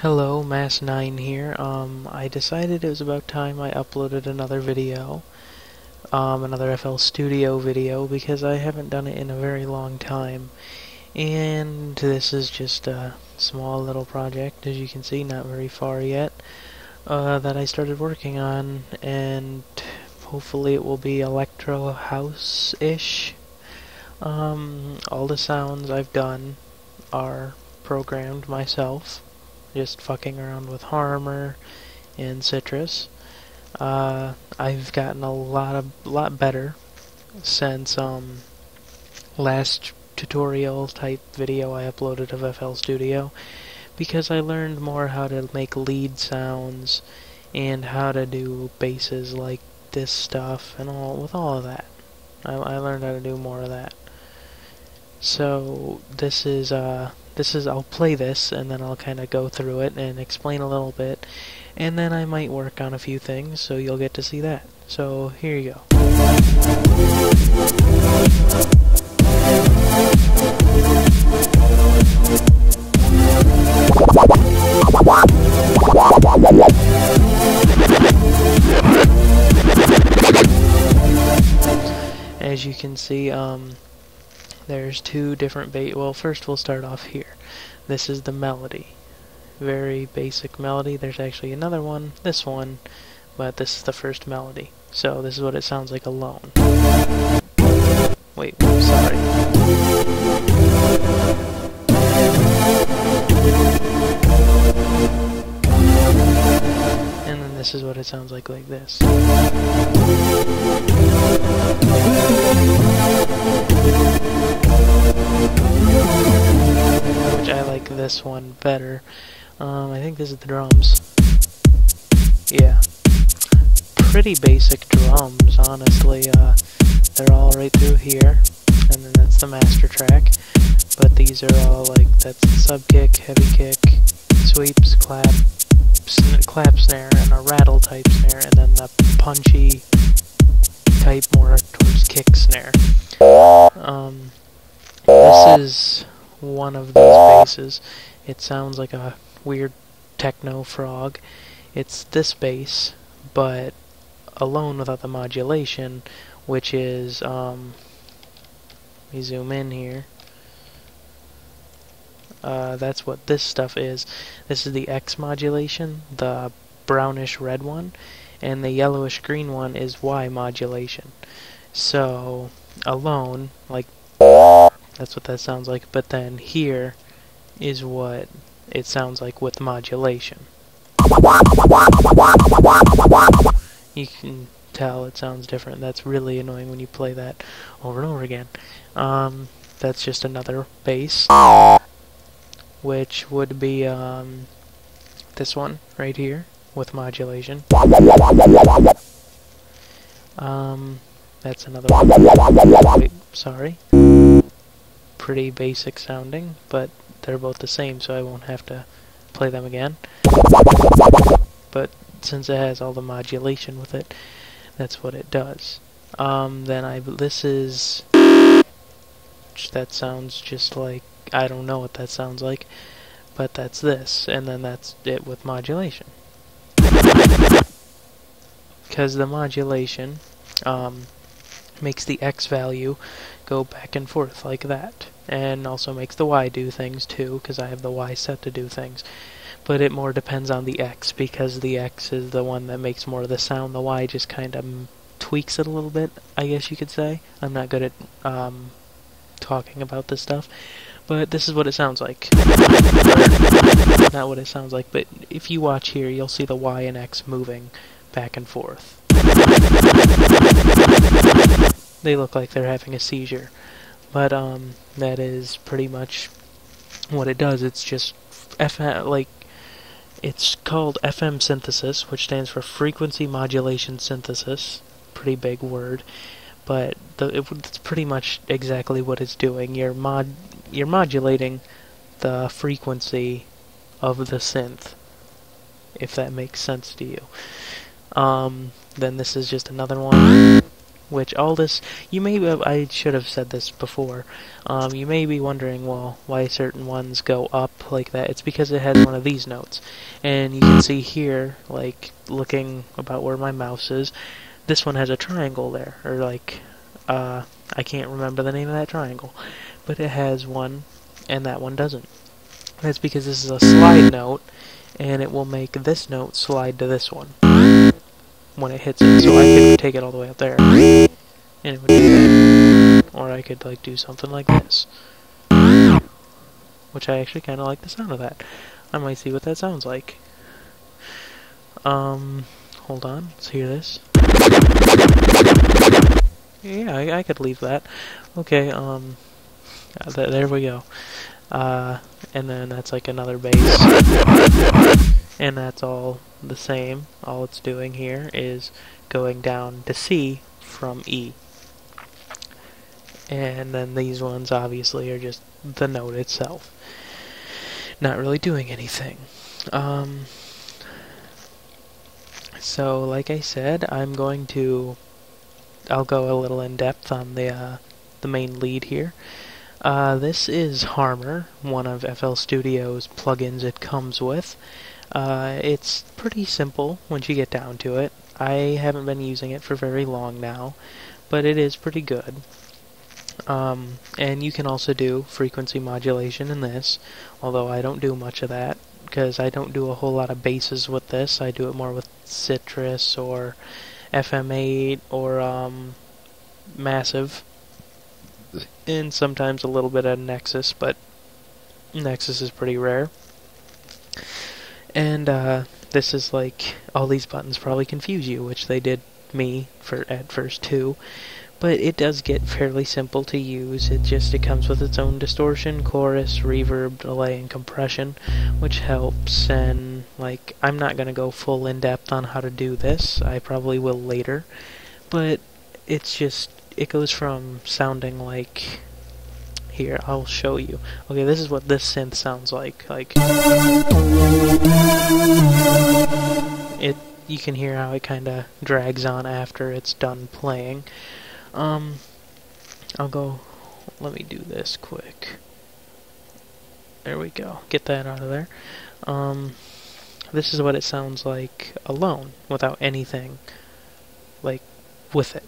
Hello, Mass9 here. I decided it was about time I uploaded another video, another FL Studio video, because I haven't done it in a very long time. And this is just a small little project, as you can see, not very far yet, that I started working on, and hopefully it will be Electro House-ish. All the sounds I've done are programmed myself, just fucking around with Harmer and Citrus. I've gotten a lot better since last tutorial type video I uploaded of FL Studio, because I learned more how to make lead sounds and how to do basses like this stuff and all of that. I learned how to do more of that. So this is I'll play this and then I'll kind of go through it and explain a little bit, and then I might work on a few things, so you'll get to see that. So here you go. As you can see, there's two different well, first we'll start off here. This is the melody. Very basic melody. There's actually another one, this one, but this is the first melody. So this is what it sounds like alone. Wait, sorry. And then this is what it sounds like this. Which I like this one better. I think this is the drums. Yeah. Pretty basic drums, honestly. They're all right through here. And then that's the master track. But these are all like, that's the sub kick, heavy kick, sweeps, clap snare, and a rattle type snare, and then the punchy type more towards kick snare. This is one of those basses. It sounds like a weird techno frog. It's this bass, but alone without the modulation, which is, let me zoom in here. That's what this stuff is. This is the X modulation, the brownish red one, and the yellowish green one is Y modulation. So, alone, like, that's what that sounds like, but then here is what it sounds like with modulation. You can tell it sounds different. That's really annoying when you play that over and over again. That's just another bass, which would be this one right here with modulation. That's another one. Wait, sorry. Pretty basic sounding, but they're both the same, so I won't have to play them again. But since it has all the modulation with it, that's what it does. This is, that sounds just like, I don't know what that sounds like, but that's this, and then that's it with modulation. Because the modulation makes the X value go back and forth like that, and also makes the Y do things too, because I have the Y set to do things. But it more depends on the X, because the X is the one that makes more of the sound. The Y just kind of tweaks it a little bit, I guess you could say. I'm not good at talking about this stuff, but this is what it sounds like. Not what it sounds like, but if you watch here, you'll see the Y and X moving back and forth. They look like they're having a seizure, but that is pretty much what it does. It's just it's called FM synthesis, which stands for frequency modulation synthesis. Pretty big word, but it's pretty much exactly what it's doing. You're modulating the frequency of the synth, if that makes sense to you. Then this is just another one. which all this, I should have said this before, you may be wondering, well, why certain ones go up like that. It's because it has one of these notes. And you can see here, like, looking about where my mouse is, this one has a triangle there, or like, I can't remember the name of that triangle, but it has one, and that one doesn't. That's because this is a slide note, and it will make this note slide to this one when it hits it. So I could take it all the way up there, and it would do that. Or I could like do something like this, which I actually kind of like the sound of that. I might see what that sounds like. Hold on, let's hear this. Yeah, I could leave that. Okay, there we go. And then that's like another bass. And that's all the same. All it's doing here is going down to C from E. And then these ones obviously are just the note itself. Not really doing anything. So like I said, I'll go a little in depth on the main lead here. This is Harmor, one of FL Studio's plugins it comes with. It's pretty simple once you get down to it. I haven't been using it for very long now, but it is pretty good. And you can also do frequency modulation in this, although I don't do much of that, because I don't do a whole lot of basses with this. I do it more with Citrus or FM8 or Massive, and sometimes a little bit of Nexus, but Nexus is pretty rare. And this is like, all these buttons probably confuse you, which they did me at first too. But it does get fairly simple to use. It comes with its own distortion, chorus, reverb, delay, and compression, which helps. And like, I'm not gonna go full in depth on how to do this. I probably will later. But it goes from sounding like, here, I'll show you. Okay, this is what this synth sounds like. You can hear how it kinda drags on after it's done playing. Let me do this quick. There we go. Get that out of there. This is what it sounds like alone, without anything, like, with it.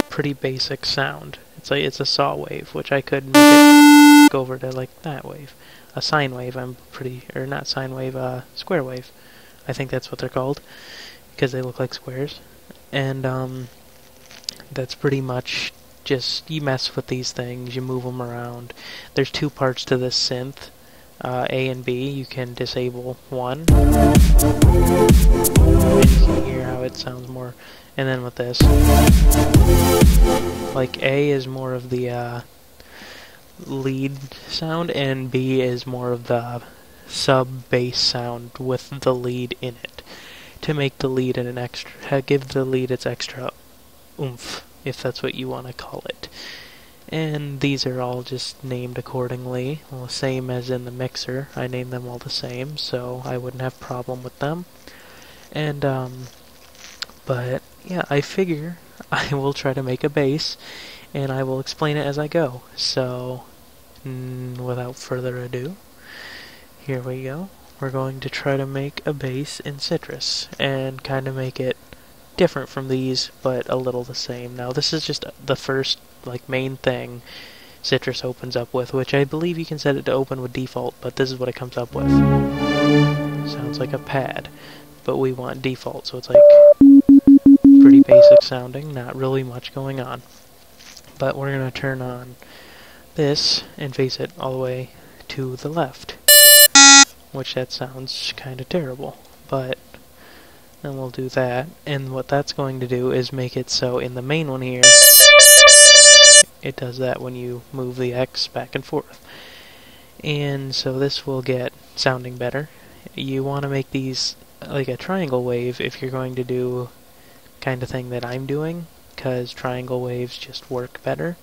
Pretty basic sound. It's a saw wave, which I could make it go over to, like, that wave. A sine wave, or not sine wave, square wave. I think that's what they're called, because they look like squares. And, that's pretty much just, you mess with these things, you move them around. There's two parts to this synth, A and B. You can disable one, and you can hear how it sounds more. And then with this, like, A is more of the lead sound, and B is more of the sub-bass sound with the lead in it, to make the lead give the lead its extra oomph, if that's what you want to call it. And these are all just named accordingly, well, same as in the mixer. I named them all the same, so I wouldn't have problem with them. And but yeah, I figure I will try to make a bass, and I will explain it as I go. So without further ado, here we go. We're going to try to make a bass in Citrus, and kind of make it different from these, but a little the same. Now this is just the first, like, main thing Citrus opens up with, which I believe you can set it to open with default, but this is what it comes up with. Sounds like a pad, but we want default, so it's like pretty basic sounding, not really much going on. But we're going to turn on this and face it all the way to the left, which that sounds kind of terrible, but then we'll do that. And what that's going to do is make it so in the main one here, it does that when you move the X back and forth. And so this will get sounding better. You want to make these like a triangle wave if you're going to do kind of thing that I'm doing, because triangle waves just work better.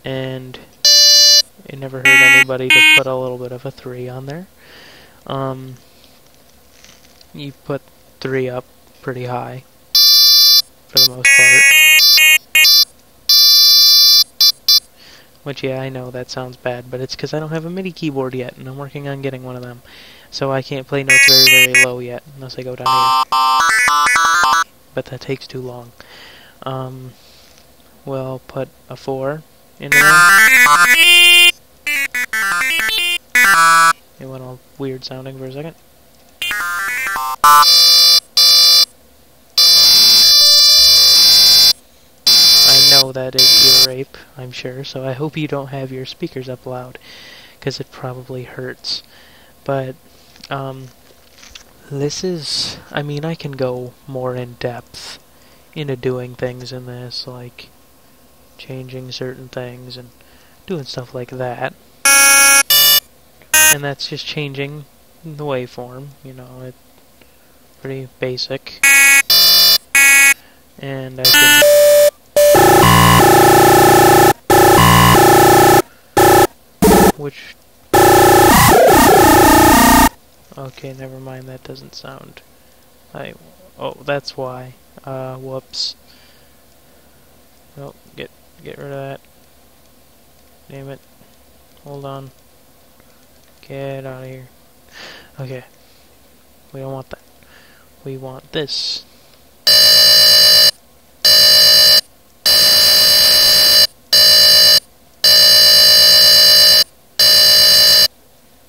And it never hurt anybody to put a little bit of a 3 on there. You put 3 up pretty high for the most part. Which, yeah, I know that sounds bad, but it's because I don't have a MIDI keyboard yet, and I'm working on getting one of them. So I can't play notes very, very low yet, unless I go down here. But that takes too long. We'll put a 4 into there. It went all weird sounding for a second. I know that is ear rape, I'm sure, so I hope you don't have your speakers up loud, because it probably hurts. But, this is, I mean, I can go more in depth into doing things in this, like changing certain things and doing stuff like that. And that's just changing the waveform, you know, it's pretty basic. And I can... Which... Okay, never mind, that doesn't sound... Oh, that's why. Whoops. Oh, get rid of that. Damn it. Hold on. Get out of here. Okay. We don't want that. We want this.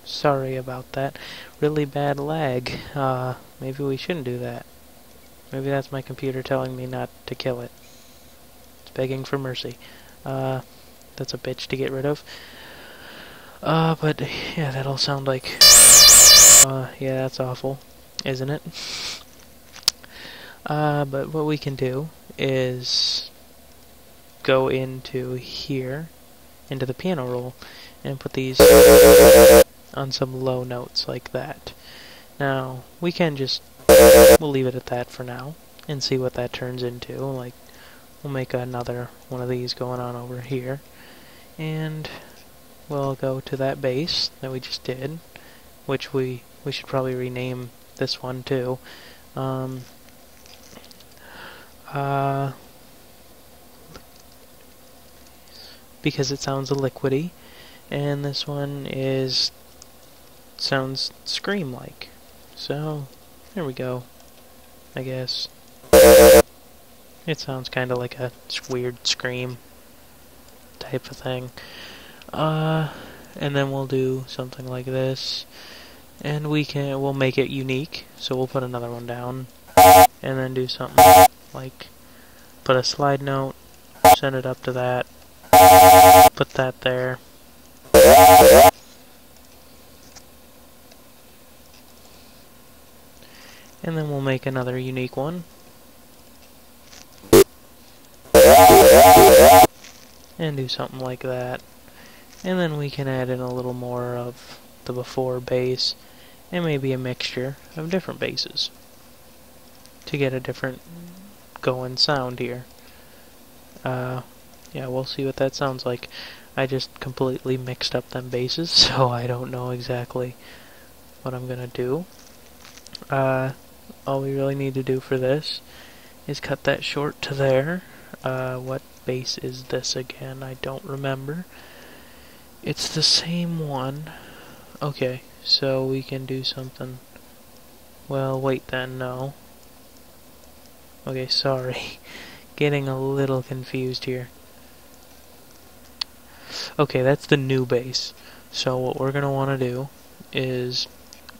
Sorry about that. Really bad lag. Maybe we shouldn't do that. Maybe that's my computer telling me not to kill it. It's begging for mercy. That's a bitch to get rid of. But yeah, that'll sound like... yeah, that's awful, isn't it? But what we can do is go into here, into the piano roll, and put these on some low notes like that. Now, we can just... We'll leave it at that for now, and see what that turns into. Like, we'll make another one of these going on over here. And we'll go to that bass that we just did, which we should probably rename this one too. Because it sounds a liquidy, and this one sounds scream-like. So, there we go, I guess. It sounds kind of like a weird scream type of thing. And then we'll do something like this, and we'll make it unique, so we'll put another one down, and then do something like put a slide note, send it up to that, put that there, and then we'll make another unique one, and do something like that. And then we can add in a little more of the before bass, and maybe a mixture of different basses to get a different going sound here. Yeah, we'll see what that sounds like. I just completely mixed up them basses, so I don't know exactly what I'm gonna do. All we really need to do for this is cut that short to there. What bass is this again? I don't remember. It's the same one. Okay, so we can do something. Well, wait then, no. Okay, sorry. Getting a little confused here. Okay, that's the new bass. So what we're gonna want to do is...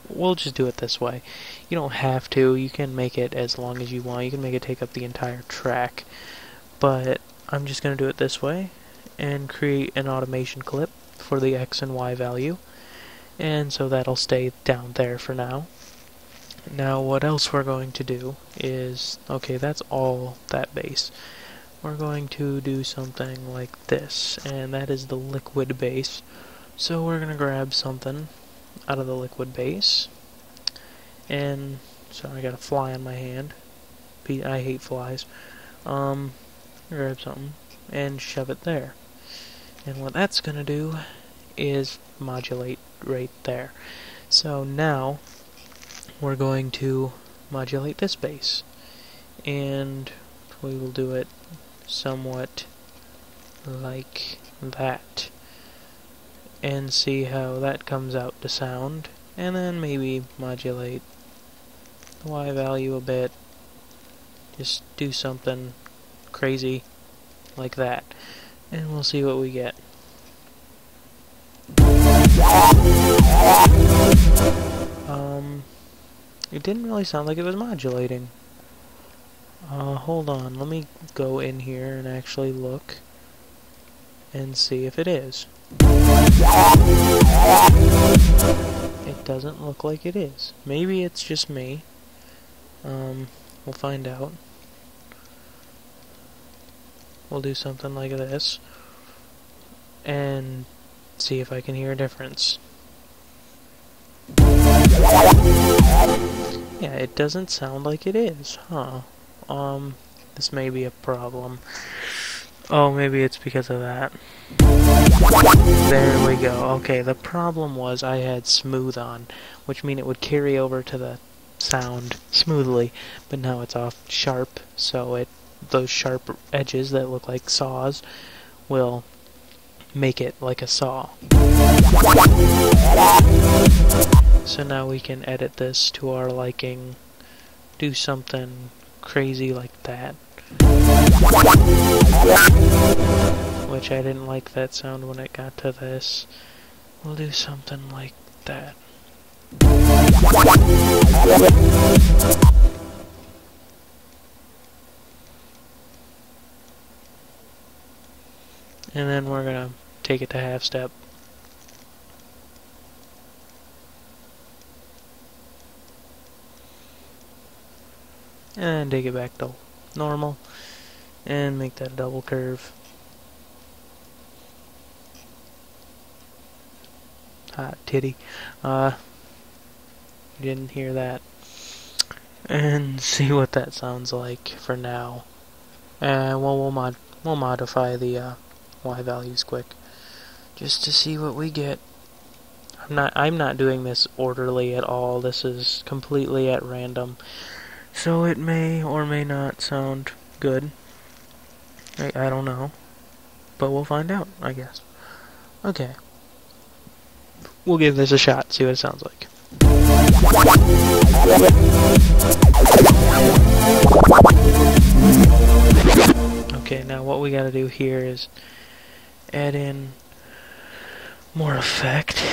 We'll just do it this way. You don't have to. You can make it as long as you want. You can make it take up the entire track. But I'm just gonna do it this way and create an automation clip for the X and Y value, and so that'll stay down there for now. Now what else we're going to do is, okay, that's all that bass. We're going to do something like this, and that is the liquid bass. So we're going to grab something out of the liquid bass, and sorry, I got a fly on my hand. I hate flies. Grab something and shove it there. And what that's going to do is modulate right there. So now we're going to modulate this bass. And we will do it somewhat like that, and see how that comes out to sound, and then maybe modulate the Y value a bit, just do something crazy like that, and we'll see what we get. It didn't really sound like it was modulating. Hold on, let me go in here and actually look and see if it is. It doesn't look like it is. Maybe it's just me. We'll find out. We'll do something like this and see if I can hear a difference. Yeah, it doesn't sound like it is, huh? This may be a problem. Oh, maybe it's because of that. There we go. Okay, the problem was I had smooth on, which means it would carry over to the sound smoothly, but now it's off sharp, so those sharp edges that look like saws will make it like a saw. So now we can edit this to our liking, do something crazy like that. Which I didn't like that sound when it got to this. We'll do something like that. And then we're gonna take it to half step. And take it back to normal. And make that a double curve. Hot titty. You didn't hear that. And see what that sounds like for now. And we'll modify the Y values quick, just to see what we get. I'm not doing this orderly at all. This is completely at random, so it may or may not sound good. I don't know, but we'll find out, I guess. Okay, we'll give this a shot. See what it sounds like. Okay, now what we gotta do here is add in more effect.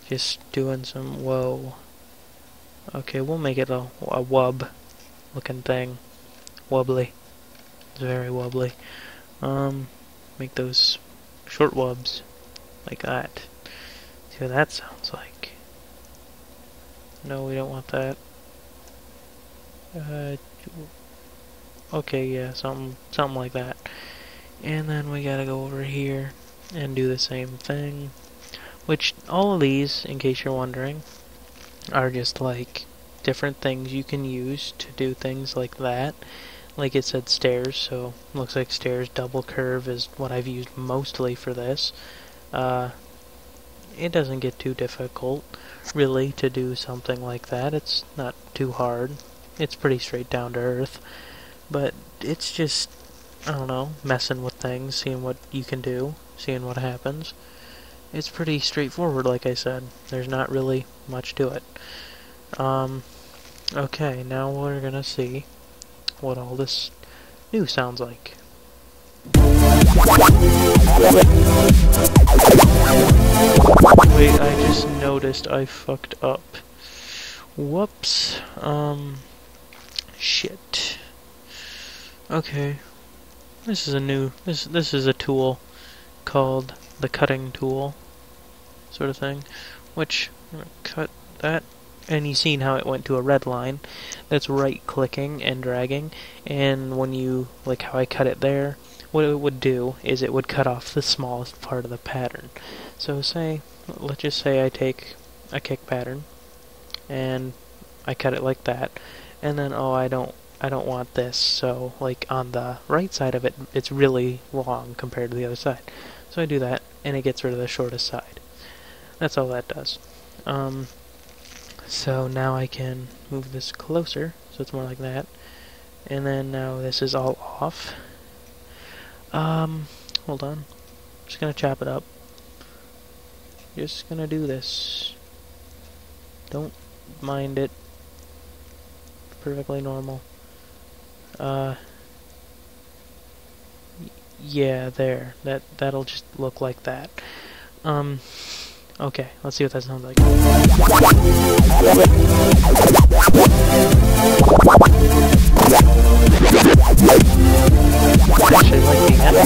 Just doing some whoa. Okay, we'll make it a wub looking thing. Wobbly. It's very wobbly. Make those short wubs like that. See what that sounds like. No, we don't want that. Okay, yeah, something like that. And then we gotta go over here and do the same thing. Which, all of these, in case you're wondering, are just like different things you can use to do things like that. Like it said stairs, so looks like stairs double curve is what I've used mostly for this. It doesn't get too difficult, really, to do something like that. It's not too hard. It's pretty straight down to earth. But it's just, I don't know, messing with things, seeing what you can do, seeing what happens. It's pretty straightforward, like I said. There's not really much to it. Okay, now we're gonna see what all this new sounds like. Wait, I just noticed I fucked up. Whoops. Shit. Okay. This is a new, this is a tool called the cutting tool, sort of thing, which I'm gonna cut that, and you've seen how it went to a red line. That's right clicking and dragging, and when you, like how I cut it there, what it would do is it would cut off the smallest part of the pattern. So let's just say I take a kick pattern and I cut it like that, and then I don't want this, so like on the right side of it, it's really long compared to the other side. So I do that, and it gets rid of the shortest side. That's all that does. So now I can move this closer, so it's more like that, And then now this is all off. Hold on. Just gonna chop it up. Just gonna do this. Don't mind it. Perfectly normal. Yeah, there. That'll just look like that. Okay, let's see what that sounds like. Actually, like the end.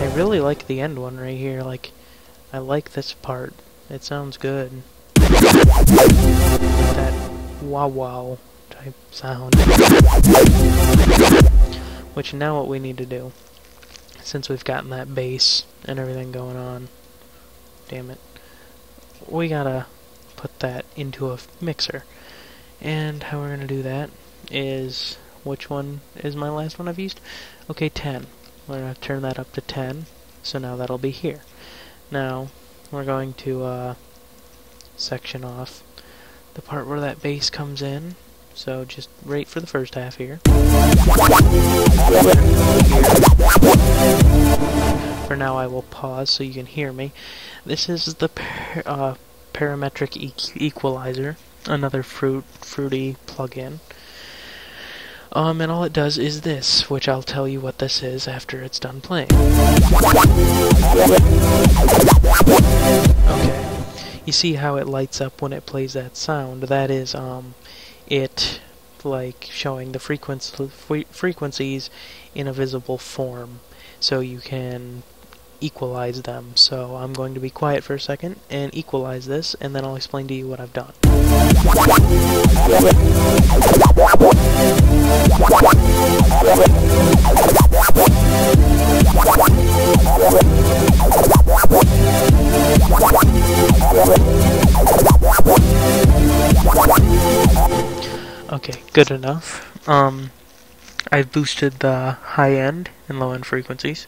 I really like the end one right here. Like, I like this part. It sounds good. That wow wow type sound. Which now what we need to do, since we've gotten that bass and everything going on, damn it, we gotta put that into a mixer. And how we're gonna do that is, which one is my last one I've used? Okay, 10. We're gonna turn that up to 10, so now that'll be here. Now, we're going to section off the part where that bass comes in, so just right for the first half here. For now I will pause so you can hear me. This is the parametric equalizer, another fruity plugin. And all it does is this, which I'll tell you what this is after it's done playing. Okay. You see how it lights up when it plays that sound? That is, it, like, showing the frequencies in a visible form, so you can equalize them. So I'm going to be quiet for a second and equalize this, and then I'll explain to you what I've done. Okay, good enough. I've boosted the high end and low end frequencies,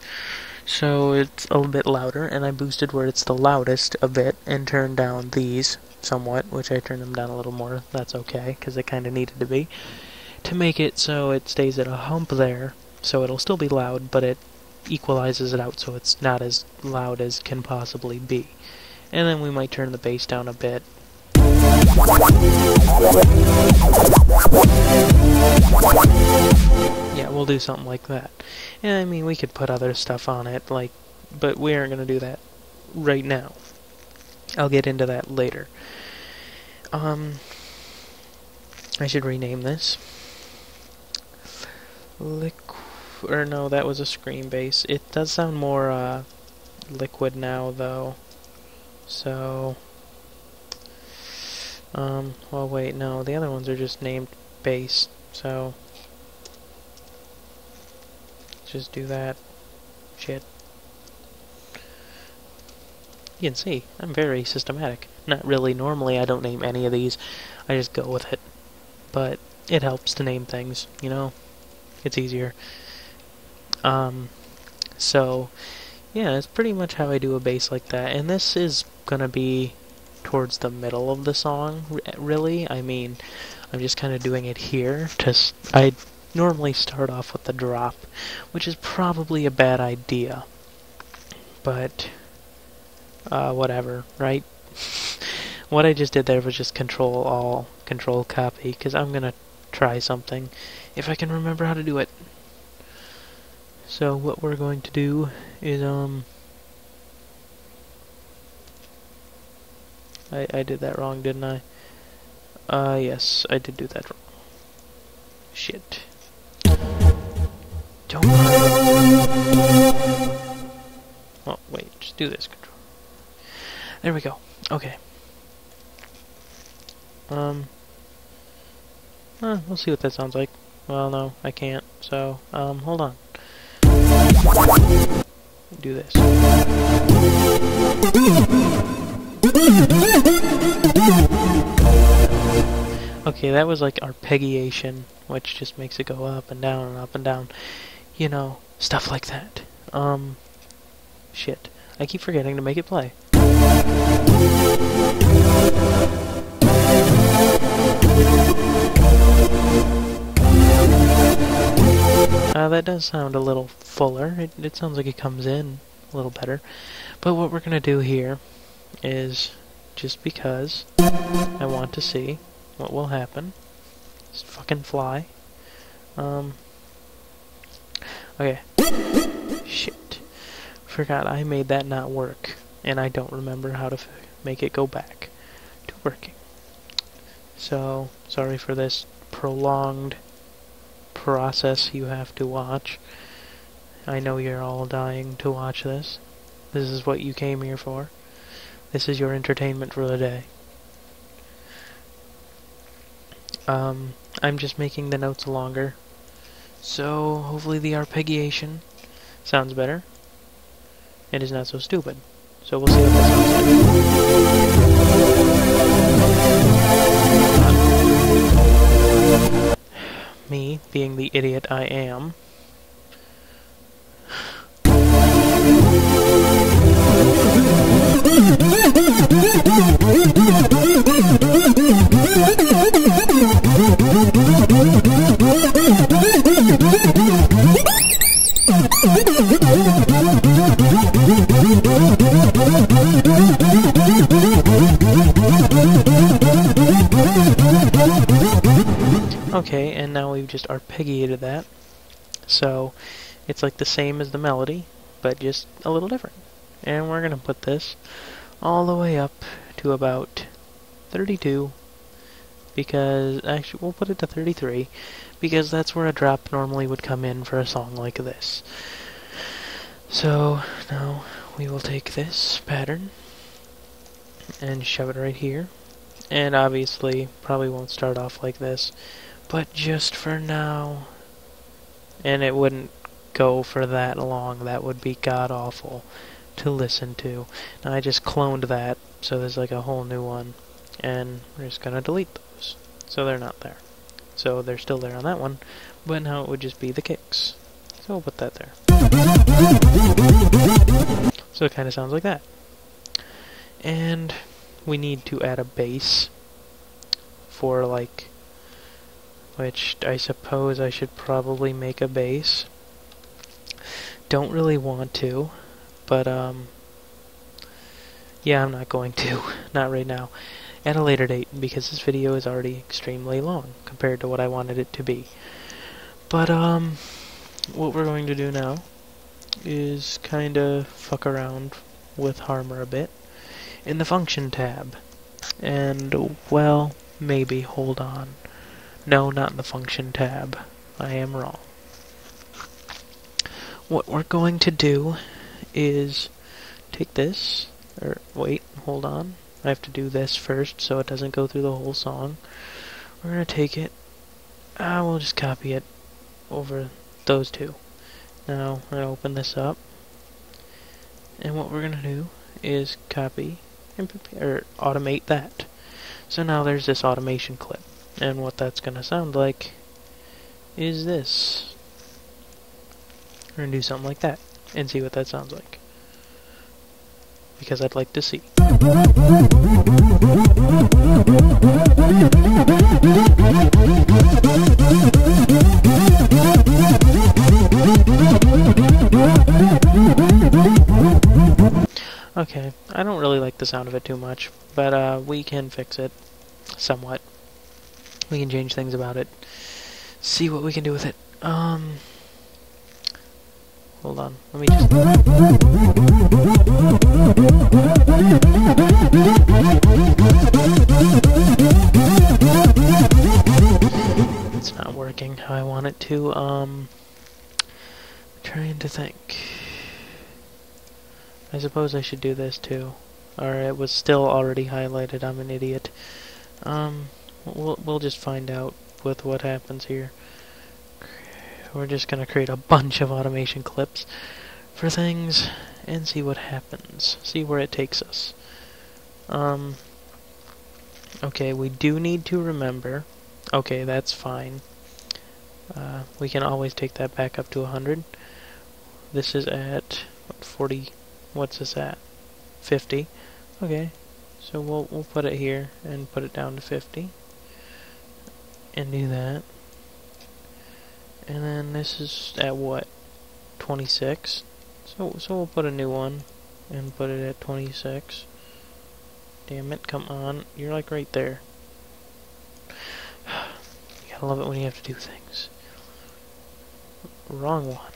so it's a little bit louder, and I boosted where it's the loudest a bit and turned down these somewhat, which I turned them down a little more. That's okay, because it kind of needed to be, to make it so it stays at a hump there, so it'll still be loud, but it equalizes it out so it's not as loud as can possibly be. And then we might turn the bass down a bit. Yeah, we'll do something like that. And I mean, we could put other stuff on it, like, but we aren't going to do that right now. I'll get into that later. I should rename this. Or no, that was a screen bass. It does sound more liquid now, though. So, well, wait, no, the other ones are just named bass. So, just do that. Shit. You can see, I'm very systematic. Not really, normally I don't name any of these, I just go with it. But it helps to name things, you know? It's easier. So, yeah, it's pretty much how I do a bass like that. And this is gonna be towards the middle of the song, really. I mean, I'm just kind of doing it here. I normally start off with the drop, which is probably a bad idea. But, whatever, right? What I just did there was just Control copy, because I'm gonna try something, if I can remember how to do it. So what we're going to do is, I did that wrong, didn't I? Yes, I did do that wrong. Shit. Don't. Oh, wait, just do this. Control. There we go. Okay. We'll see what that sounds like. Well, no, I can't. So, hold on. Do this. Okay, that was like arpeggiation, which just makes it go up and down and up and down. You know, stuff like that. Shit. I keep forgetting to make it play. That does sound a little fuller. It sounds like it comes in a little better. But what we're gonna do here is, just because I want to see what will happen, just fucking fly. Okay. Shit. Forgot I made that not work, and I don't remember how to make it go back to working. So, sorry for this prolonged process you have to watch. I know you're all dying to watch this. This is what you came here for. This is your entertainment for the day. I'm just making the notes longer, so hopefully the arpeggiation sounds better. It is not so stupid. So we'll see what that sounds like. Me, being the idiot I am. Okay, and now we've just arpeggiated that. So, it's like the same as the melody, but just a little different. And we're going to put this all the way up to about 32, because, actually, we'll put it to 33, because that's where a drop normally would come in for a song like this. So, now we will take this pattern and shove it right here. And obviously, probably won't start off like this, but just for now. And it wouldn't go for that long. That would be god-awful to listen to. Now I just cloned that, so there's like a whole new one. And we're just gonna delete those, so they're not there. So they're still there on that one, but now it would just be the kicks. So we'll put that there. So it kind of sounds like that. And we need to add a bass for, like, which I suppose I should probably make a bass. Don't really want to, but yeah, I'm not going to. Not right now. At a later date, because this video is already extremely long compared to what I wanted it to be. But what we're going to do now is kind of fuck around with Harmor a bit in the Function tab. And, well, maybe, hold on. No, not in the Function tab. I am wrong. What we're going to do is take this, or wait, hold on. I have to do this first so it doesn't go through the whole song. We're going to take it, we'll just copy it over those two. Now, we're going to open this up, and what we're going to do is copy, or automate that. So now there's this automation clip. And what that's going to sound like is this. We're going to do something like that and see what that sounds like, because I'd like to see. Okay, I don't really like the sound of it too much, but we can fix it somewhat. We can change things about it. See what we can do with it. Hold on. Let me just... It's not working how I want it to. Trying to think. I suppose I should do this too. Or it was still already highlighted. I'm an idiot. We'll just find out with what happens here. We're just gonna create a bunch of automation clips for things and see what happens. See where it takes us. Um, okay, we do need to remember. Okay, that's fine. We can always take that back up to 100. This is at what, 40. What's this at? 50. Okay, so we'll put it here and put it down to 50, and do that. And then this is at what? 26. So we'll put a new one and put it at 26. Damn it! Come on, you're like right there. You gotta love it when you have to do things. Wrong one.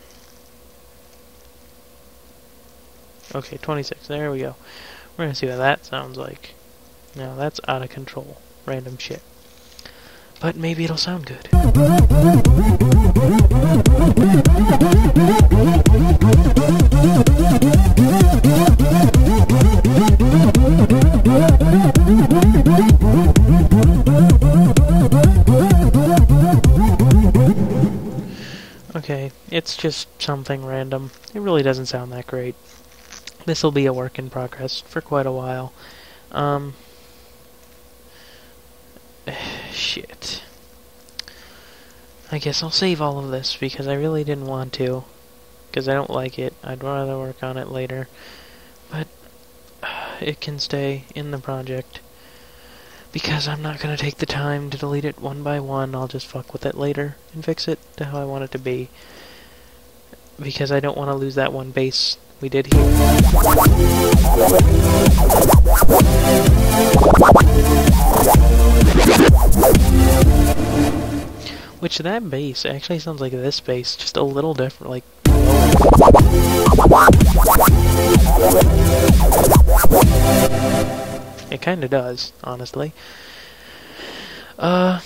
Okay, 26. There we go. We're gonna see what that sounds like. Now that's out of control. Random shit. But maybe it'll sound good. Okay, it's just something random. It really doesn't sound that great. This'll be a work in progress for quite a while. Shit. I guess I'll save all of this because I really didn't want to. Because I don't like it. I'd rather work on it later. But it can stay in the project. Because I'm not going to take the time to delete it one by one. I'll just fuck with it later and fix it to how I want it to be. Because I don't want to lose that one bass we did here. Which that bass actually sounds like this bass, just a little different, like lower. It kinda does, honestly. But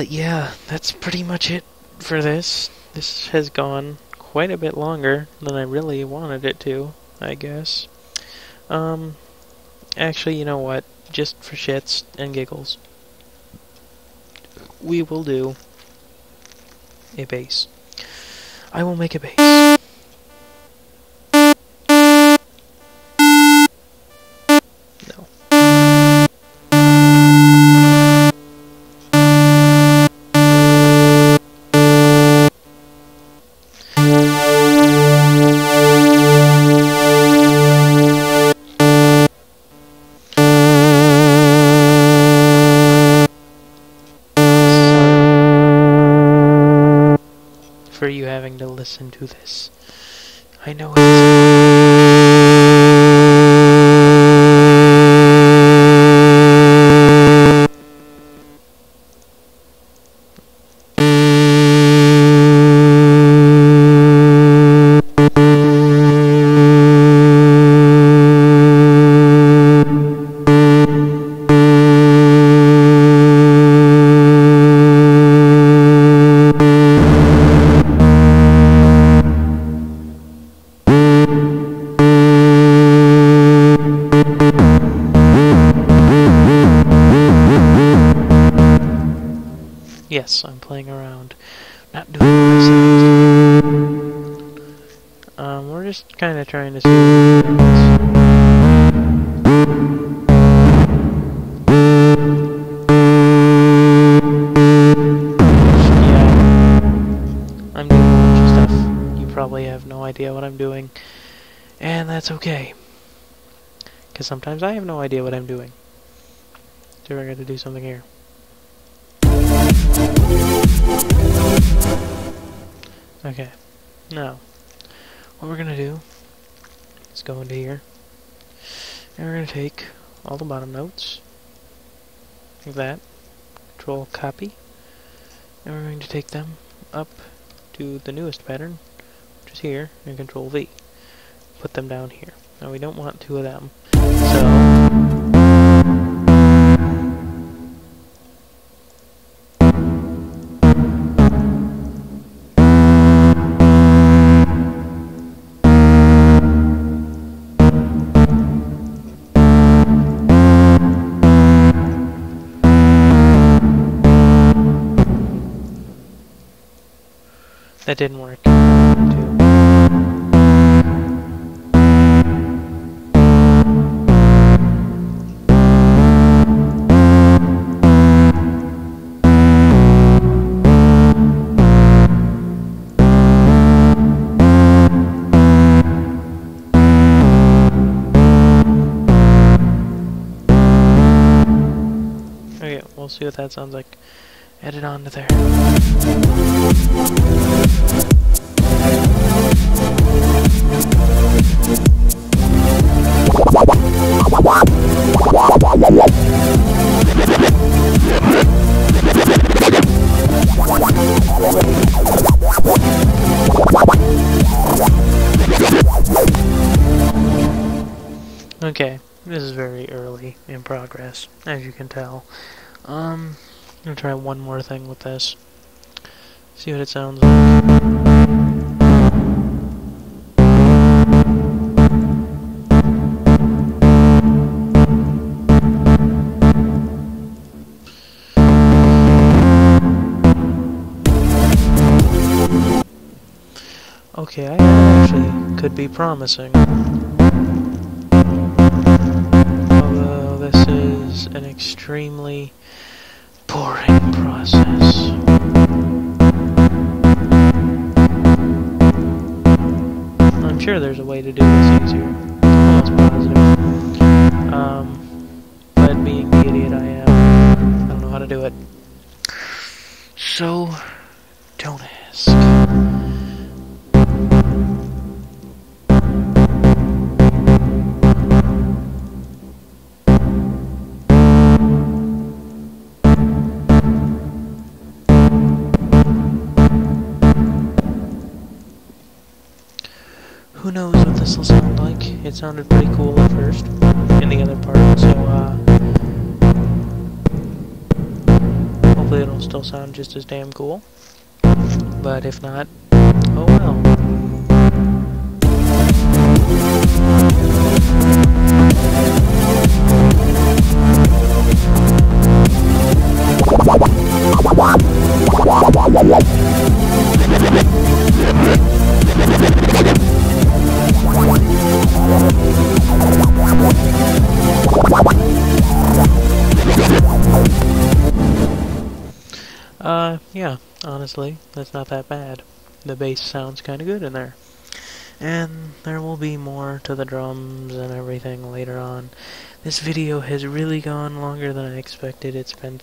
yeah, that's pretty much it for this. This has gone quite a bit longer than I really wanted it to, I guess. Actually, you know what? Just for shits and giggles, we will do a bass. I will make a bass. No. For you having to listen to this. I know yes, I'm playing around. Not doing this. We're just kind of trying to see what yeah, I'm doing a bunch of stuff. You probably have no idea what I'm doing. And that's okay. Because sometimes I have no idea what I'm doing. So we're going to do something here. Okay, now, what we're going to do is go into here, and we're going to take all the bottom notes, like that, Control Copy, and we're going to take them up to the newest pattern, which is here, and Control V. Put them down here. Now we don't want two of them, so that didn't work. we'll see what that sounds like. Add it onto there. Okay, this is very early in progress, as you can tell. I'm gonna try one more thing with this. See what it sounds like. Okay, I actually could be promising. Although this is an extremely boring process. I'm sure there's a way to do this easier. Almost positive. But being the idiot I am, I don't know how to do it. So, don't ask. Who knows what this will sound like? It sounded pretty cool at first, in the other part, so hopefully it'll still sound just as damn cool. But if not, oh well. Yeah, honestly, that's not that bad. The bass sounds kinda good in there. And there will be more to the drums and everything later on. This video has really gone longer than I expected. It's been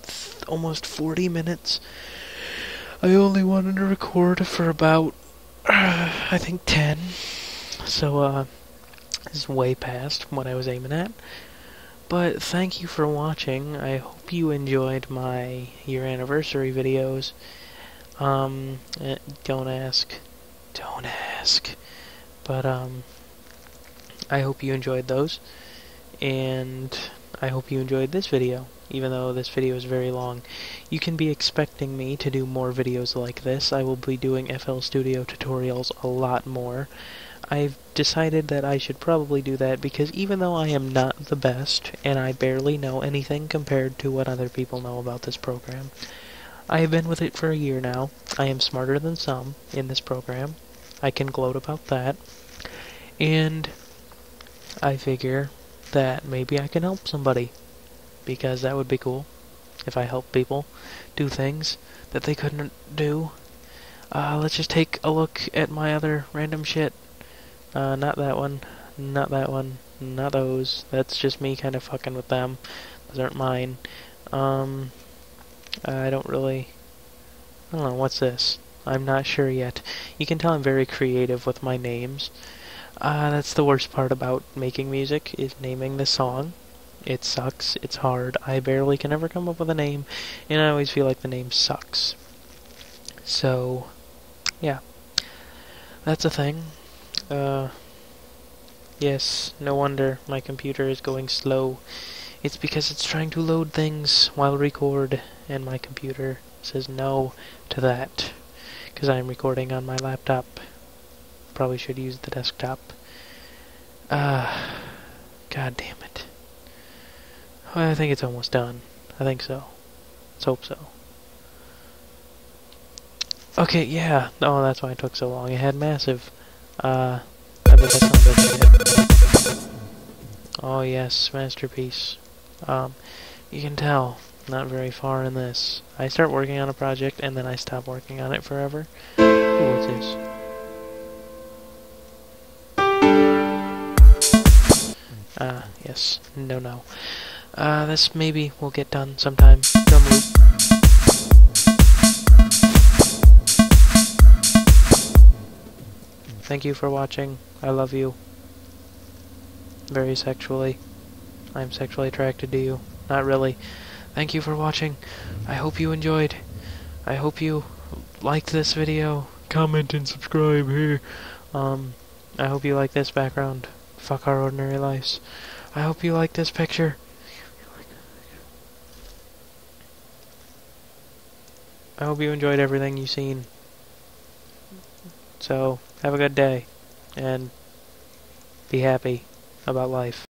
almost 40 minutes. I only wanted to record for about, I think 10. So, this is way past what I was aiming at. But thank you for watching. I hope you enjoyed my year anniversary videos. Don't ask. Don't ask. But, I hope you enjoyed those. And I hope you enjoyed this video, even though this video is very long. You can be expecting me to do more videos like this. I will be doing FL Studio tutorials a lot more. I've decided that I should probably do that because even though I am not the best, and I barely know anything compared to what other people know about this program, I have been with it for a year now. I am smarter than some in this program. I can gloat about that. And I figure that maybe I can help somebody, because that would be cool if I help people do things that they couldn't do. Let's just take a look at my other random shit. Not that one, not that one, not those. That's just me kind of fucking with them. Those aren't mine. I don't know, what's this? I'm not sure yet. You can tell I'm very creative with my names. That's the worst part about making music, is naming the song. It sucks, it's hard, I barely can ever come up with a name, and I always feel like the name sucks. So, yeah. That's a thing. Yes, no wonder my computer is going slow. It's because it's trying to load things while record, and my computer says no to that. Because I'm recording on my laptop. Probably should use the desktop. God damn it. Well, I think it's almost done. I think so. Let's hope so. Okay, yeah. Oh, that's why it took so long. It had massive. I bet that sounds like it. Oh yes, masterpiece. You can tell, not very far in this. I start working on a project and then I stop working on it forever. Ooh, what's this? Yes. No. This maybe will get done sometime. Drum loop. Thank you for watching. I love you. Very sexually. I'm sexually attracted to you. Not really. Thank you for watching. I hope you enjoyed. I hope you liked this video. Comment and subscribe here. I hope you like this background. Fuck our ordinary lives. I hope you like this picture. I hope you enjoyed everything you've seen. So, have a good day. And be happy about life.